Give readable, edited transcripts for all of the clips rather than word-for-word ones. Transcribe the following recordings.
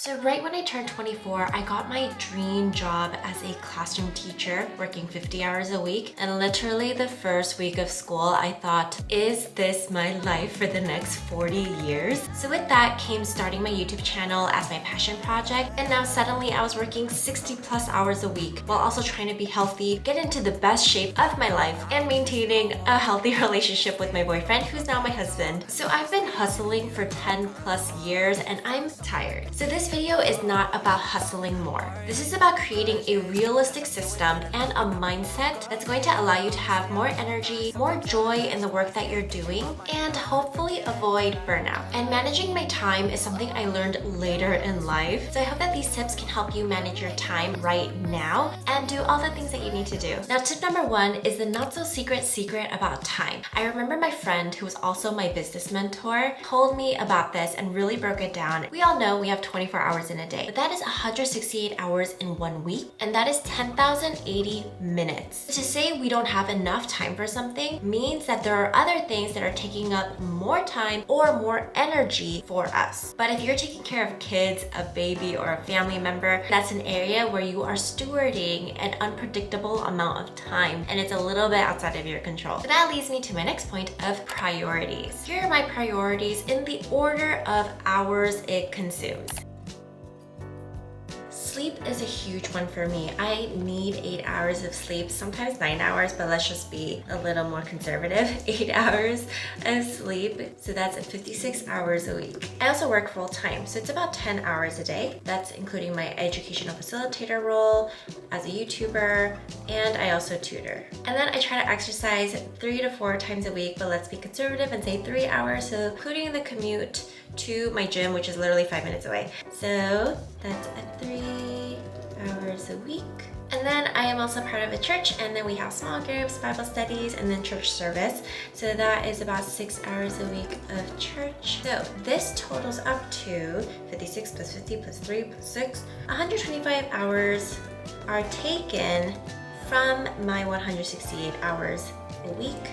So right when I turned 24, I got my dream job as a classroom teacher, working 50 hours a week. And literally the first week of school, I thought, is this my life for the next 40 years? So with that came starting my YouTube channel as my passion project. And now suddenly I was working 60 plus hours a week while also trying to be healthy, get into the best shape of my life, and maintaining a healthy relationship with my boyfriend, who's now my husband. So I've been hustling for 10 plus years and I'm tired. So this video is not about hustling more. This is about creating a realistic system and a mindset that's going to allow you to have more energy, more joy in the work that you're doing, and hopefully avoid burnout. And managing my time is something I learned later in life. So I hope that these tips can help you manage your time right now and do all the things that you need to do. Now, tip number one is the not so secret about time. I remember my friend, who was also my business mentor, told me about this and really broke it down. We all know we have 24 hours in a day, but that is 168 hours in 1 week, and that is 10,080 minutes. To say we don't have enough time for something means that there are other things that are taking up more time or more energy for us. But if you're taking care of kids, a baby, or a family member, that's an area where you are stewarding an unpredictable amount of time, and it's a little bit outside of your control. So that leads me to my next point of priorities. Here are my priorities in the order of hours it consumes. Sleep is a huge one for me. I need 8 hours of sleep, sometimes 9 hours, but let's just be a little more conservative. 8 hours of sleep, so that's 56 hours a week. I also work full time, so it's about 10 hours a day. That's including my educational facilitator role as a YouTuber, and I also tutor. And then I try to exercise 3 to 4 times a week, but let's be conservative and say 3 hours, so including the commute to my gym, which is literally 5 minutes away. So that's 3 hours a week. And then I am also part of a church, and then we have small groups, Bible studies, and then church service. So that is about 6 hours a week of church. So this totals up to 56 plus 50 plus 3 plus 6. 125 hours are taken from my 168 hours a week.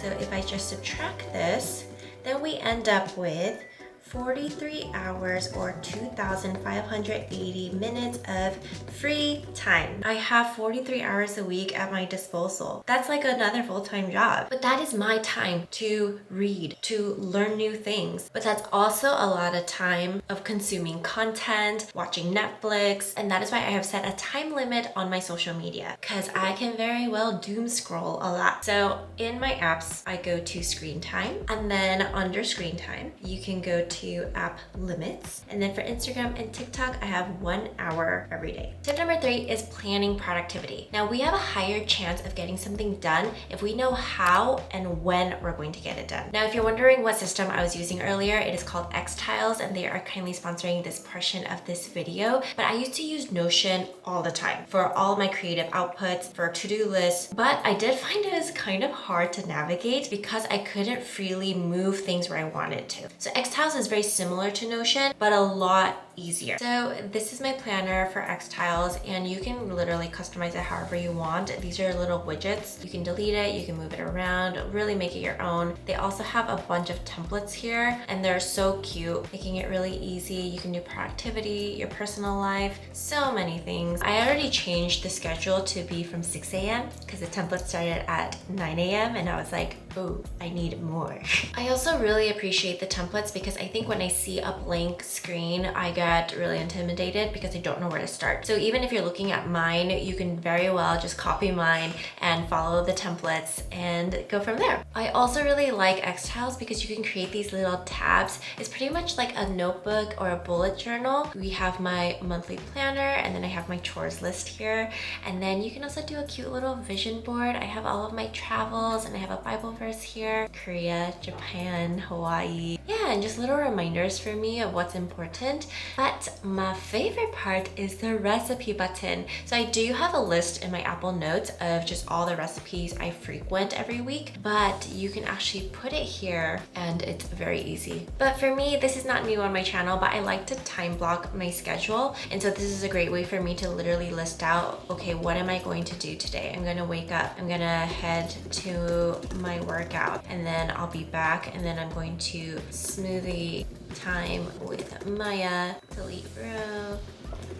So if I just subtract this, then we end up with 43 hours or 2,580 minutes of free time. I have 43 hours a week at my disposal. That's like another full-time job. But that is my time to read, to learn new things. But that's also a lot of time of consuming content, watching Netflix, and that is why I have set a time limit on my social media, because I can very well doom scroll a lot. So in my apps, I go to screen time, and then under screen time, you can go to app limits. And then for Instagram and TikTok, I have 1 hour every day. Tip number 3 is planning productivity. Now we have a higher chance of getting something done if we know how and when we're going to get it done. Now, if you're wondering what system I was using earlier, it is called Xtiles, and they are kindly sponsoring this portion of this video. But I used to use Notion all the time for all my creative outputs, for to-do lists. But I did find it was kind of hard to navigate because I couldn't freely move things where I wanted to. So Xtiles is very similar to Notion, but a lot easier. So this is my planner for Xtiles, and you can literally customize it however you want. These are little widgets. You can delete it, you can move it around, really make it your own. They also have a bunch of templates here, and they're so cute, making it really easy. You can do productivity, your personal life, so many things. I already changed the schedule to be from 6 a.m. because the template started at 9 a.m. and I was like, oh, I need more. I also really appreciate the templates because I think when I see a blank screen, I get really intimidated because I don't know where to start. So even if you're looking at mine, you can very well just copy mine and follow the templates and go from there. I also really like Xtiles because you can create these little tabs. It's pretty much like a notebook or a bullet journal. We have my monthly planner, and then I have my chores list here. And then you can also do a cute little vision board. I have all of my travels, and I have a Bible verse here, Korea, Japan, Hawaii. Yeah, and just little reminders for me of what's important. But my favorite part is the recipe button. So I do have a list in my Apple Notes of just all the recipes I frequent every week, but you can actually put it here and it's very easy. But for me, this is not new on my channel, but I like to time block my schedule. And so this is a great way for me to literally list out, okay, what am I going to do today? I'm gonna wake up, I'm gonna head to my workout, and then I'll be back, and then I'm going to smoothie time with Maya, delete row,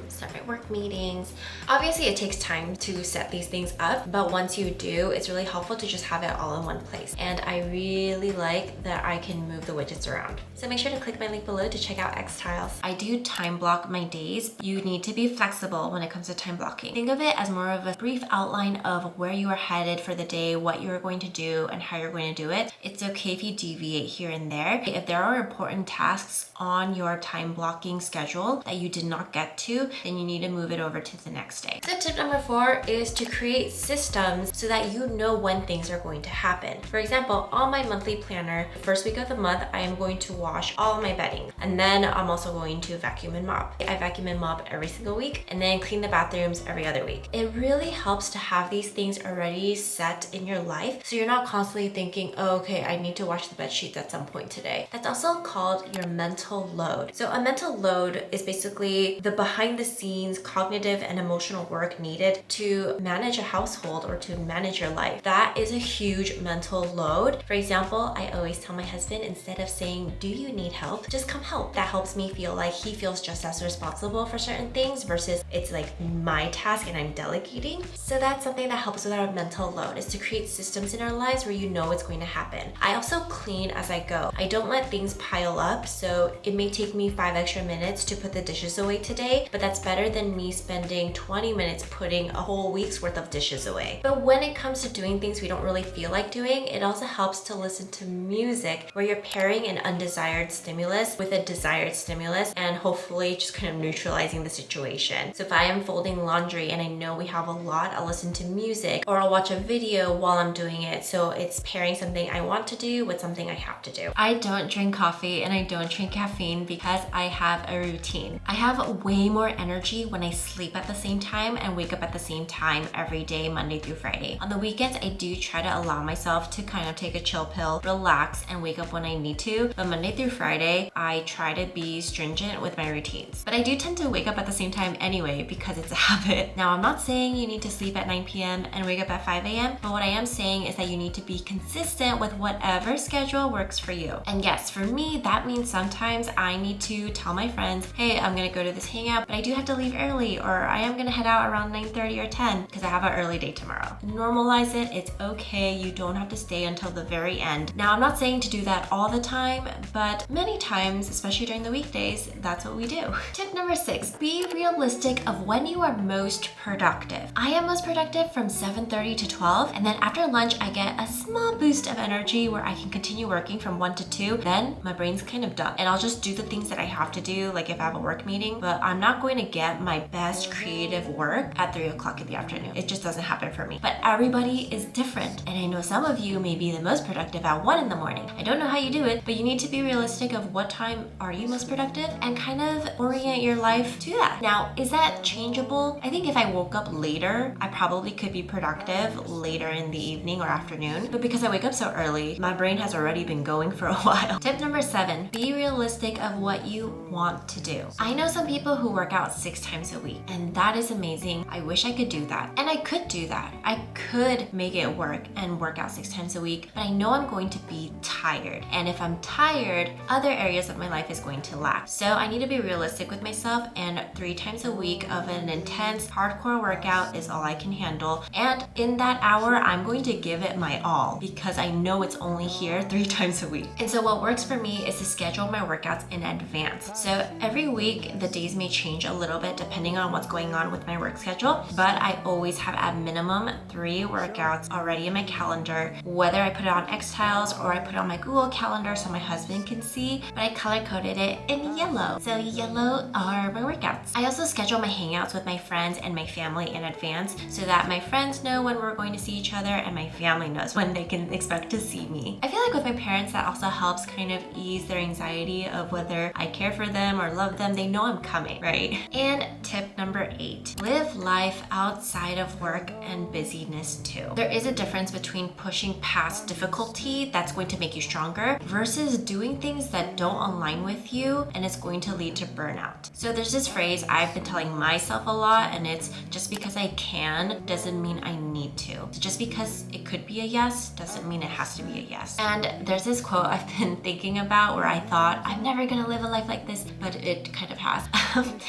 start my work meetings. Obviously it takes time to set these things up, but once you do, it's really helpful to just have it all in one place. And I really like that I can move the widgets around. So make sure to click my link below to check out Xtiles. I do time block my days. You need to be flexible when it comes to time blocking. Think of it as more of a brief outline of where you are headed for the day, what you're going to do, and how you're going to do it. It's okay if you deviate here and there. If there are important tasks on your time blocking schedule that you did not get to, then you need to move it over to the next day. So tip number 4 is to create systems so that you know when things are going to happen. For example, on my monthly planner, the first week of the month, I am going to wash all my bedding. And then I'm also going to vacuum and mop. I vacuum and mop every single week and then clean the bathrooms every other week. It really helps to have these things already set in your life so you're not constantly thinking, oh, okay, I need to wash the bed sheets at some point today. That's also called your mental load. So a mental load is basically the behind the scenes cognitive and emotional work needed to manage a household or to manage your life. That is a huge mental load. For example, I always tell my husband, instead of saying, do you need help? Just come help. That helps me feel like he feels just as responsible for certain things versus it's like my task and I'm delegating. So that's something that helps with our mental load, is to create systems in our lives where you know it's going to happen. I also clean as I go. I don't let things pile up, so it may take me 5 extra minutes to put the dishes away today, but that's better than me spending 20 minutes putting a whole week's worth of dishes away. But when it comes to doing things we don't really feel like doing, it also helps to listen to music where you're pairing an undesired stimulus with a desired stimulus and hopefully just kind of neutralizing the situation. So if I am folding laundry and I know we have a lot, I'll listen to music or I'll watch a video while I'm doing it. So it's pairing something I want to do with something I have to do. I don't drink coffee and I don't drink caffeine because I have a routine. I have way more energy when I sleep at the same time and wake up at the same time every day, Monday through Friday. On the weekends, I do try to allow myself to kind of take a chill pill, relax, and wake up when I need to. But Monday through Friday, I try to be stringent with my routines. But I do tend to wake up at the same time anyway because it's a habit. Now, I'm not saying you need to sleep at 9 p.m. and wake up at 5 a.m., but what I am saying is that you need to be consistent with whatever schedule works for you. And yes, for me, that means sometimes I need to tell my friends, hey, I'm gonna go to this hangout, but I do have to leave early, or I am gonna head out around 9:30 or 10 because I have an early day tomorrow. Normalize it, it's okay. You don't have to stay until the very end. Now, I'm not saying to do that all the time, but many times, especially during the weekdays, that's what we do. Tip number 6, be realistic of when you are most productive. I am most productive from 7:30 to 12, and then after lunch, I get a small boost of energy where I can continue working from 1 to 2. Then my brain's kind of done, and I'll just do the things that I have to do, like if I have a work meeting, but I'm not going to get my best creative work at 3 o'clock in the afternoon. It just doesn't happen for me. But everybody is different, and I know some of you may be the most productive at 1 in the morning. I don't know how you do it, but you need to be realistic of what time are you most productive and kind of orient your life to that. Now, is that changeable? I think if I woke up later, I probably could be productive later in the evening or afternoon, but because I wake up so early, my brain has already been going for a while. Tip number 7, be realistic of what you want to do. I know some people who work out 6 times a week, and that is amazing. I wish I could do that, and I could do that. I could make it work and work out 6 times a week, but I know I'm going to be tired, and if I'm tired, other areas of my life is going to lack. So I need to be realistic with myself, and 3 times a week of an intense hardcore workout is all I can handle, and in that hour, I'm going to give it my all because I know it's only here 3 times a week. And so what works for me is to schedule my workouts in advance. So every week, the days may change a little bit depending on what's going on with my work schedule, but I always have at minimum 3 workouts already in my calendar, whether I put it on Xtiles or I put it on my Google Calendar so my husband can see, but I color coded it in yellow. So yellow are my workouts. I also schedule my hangouts with my friends and my family in advance so that my friends know when we're going to see each other and my family knows when they can expect to see me. I feel like with my parents, that also helps kind of ease their anxiety of whether I care for them or love them. They know I'm coming, right? And tip number 8. Live life outside of work and busyness too. There is a difference between pushing past difficulty that's going to make you stronger versus doing things that don't align with you and it's going to lead to burnout. So there's this phrase I've been telling myself a lot, and it's just because I can doesn't mean I need to. So just because it could be a yes doesn't mean it has to be a yes. And there's this quote I've been thinking about where I thought, I'm never gonna live a life like this, but it kind of has.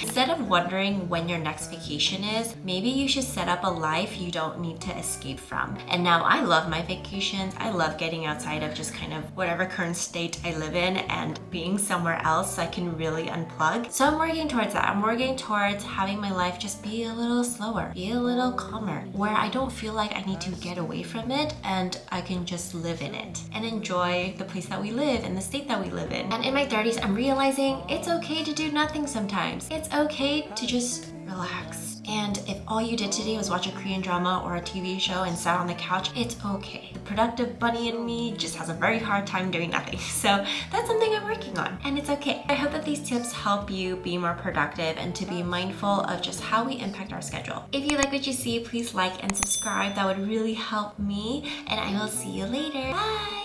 Instead of wondering when your next vacation is, maybe you should set up a life you don't need to escape from. And now I love my vacations. I love getting outside of just kind of whatever current state I live in and being somewhere else so I can really unplug. So I'm working towards that. I'm working towards having my life just be a little slower, be a little calmer, where I don't feel like I need to get away from it and I can just live in it and enjoy the place that we live and the state that we live in. And in my 30s, I'm realizing it's okay to do nothing sometimes. It's okay to just relax. And if all you did today was watch a Korean drama or a TV show and sat on the couch, it's okay. The productive bunny in me just has a very hard time doing nothing. So that's something I'm working on, and it's okay. I hope that these tips help you be more productive and to be mindful of just how we impact our schedule. If you like what you see, please like and subscribe. That would really help me, and I will see you later. Bye!